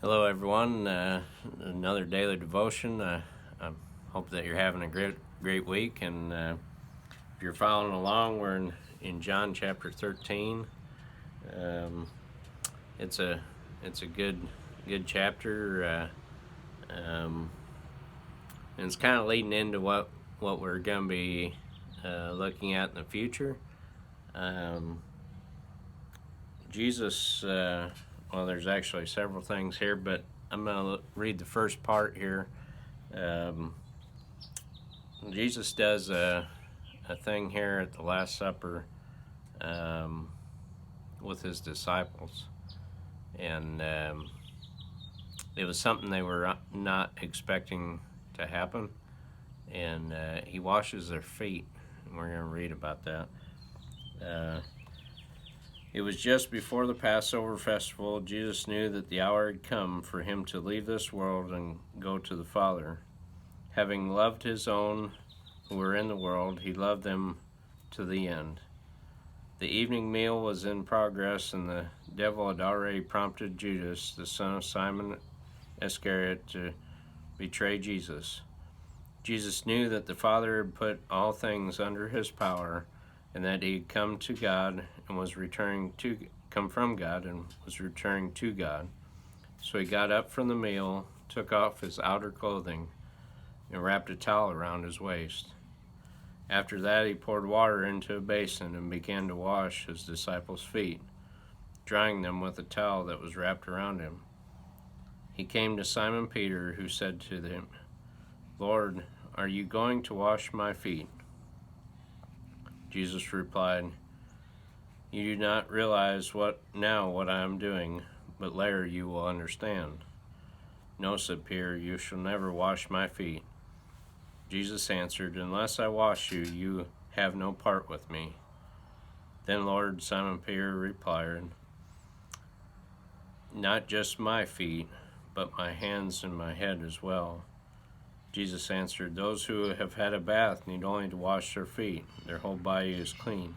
Hello, everyone. Another daily devotion. I hope that you're having a great week. And if you're following along, we're in John chapter 13. It's a good chapter, and it's kind of leading into what we're going to be looking at in the future. Jesus. Well, there's actually several things here, but I'm going to read the first part here. Jesus does a thing here at the Last Supper with his disciples, and it was something they were not expecting to happen, and he washes their feet, and we're going to read about that. It was just before the Passover festival. Jesus knew that the hour had come for him to leave this world and go to the Father. Having loved his own who were in the world, he loved them to the end. The evening meal was in progress, and the devil had already prompted Judas, the son of Simon Iscariot, to betray Jesus. Jesus knew that the Father had put all things under his power, and that he had come from God and was returning to God. So he got up from the meal, took off his outer clothing, and wrapped a towel around his waist. After that, he poured water into a basin and began to wash his disciples' feet, drying them with a towel that was wrapped around him. He came to Simon Peter, who said to him, "Lord, are you going to wash my feet?" Jesus replied, "You do not realize what I am doing, but later you will understand." "No," said Peter, "you shall never wash my feet." Jesus answered, "Unless I wash you, you have no part with me." Then Lord, Simon Peter replied, "Not just my feet, but my hands and my head as well." Jesus answered, "Those who have had a bath need only to wash their feet. Their whole body is clean.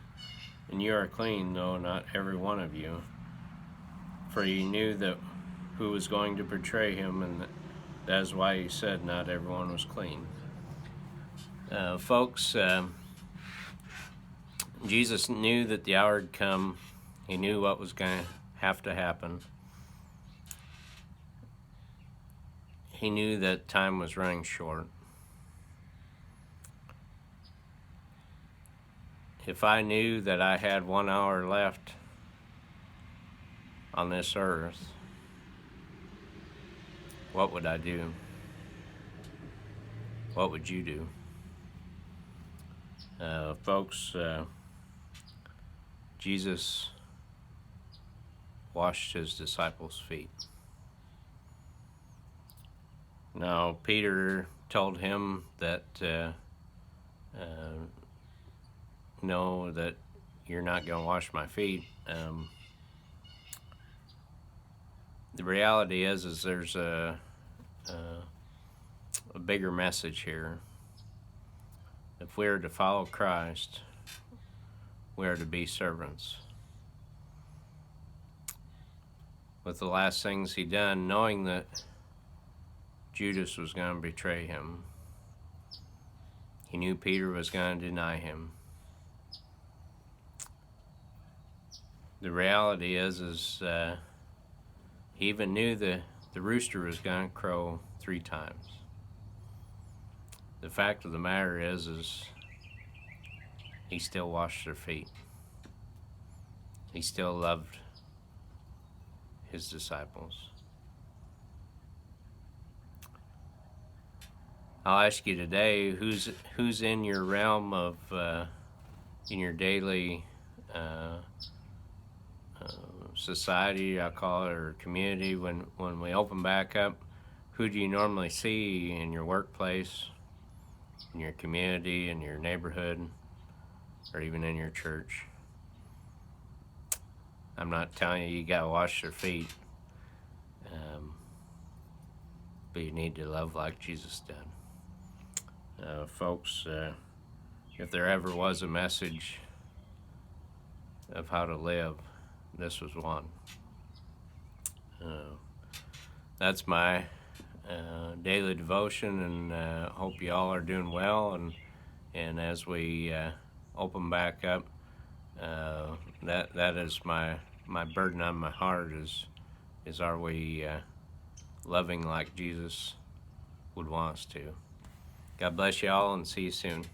And you are clean, though not every one of you. For he knew that who was going to betray him, and that is why he said not everyone was clean." Folks, Jesus knew that the hour had come. He knew what was going to have to happen. He knew that time was running short. If I knew that I had 1 hour left on this earth, what would I do? What would you do? Folks, Jesus washed his disciples' feet. Now, Peter told him that, no, that you're not going to wash my feet. The reality is there's a bigger message here. If we are to follow Christ, we are to be servants. With the last things he done, knowing that Judas was going to betray him, he knew Peter was going to deny him. The reality is he even knew the rooster was going to crow 3 times. The fact of the matter is he still washed their feet. He still loved his disciples. I'll ask you today, who's in your realm of, in your daily society, I call it, or community, when we open back up, who do you normally see in your workplace, in your community, in your neighborhood, or even in your church? I'm not telling you gotta wash their feet, but you need to love like Jesus did. Folks, if there ever was a message of how to live, this was one. that's my daily devotion, and hope you all are doing well. And as we open back up, that is my burden on my heart is are we loving like Jesus would want us to. God bless you all, and see you soon.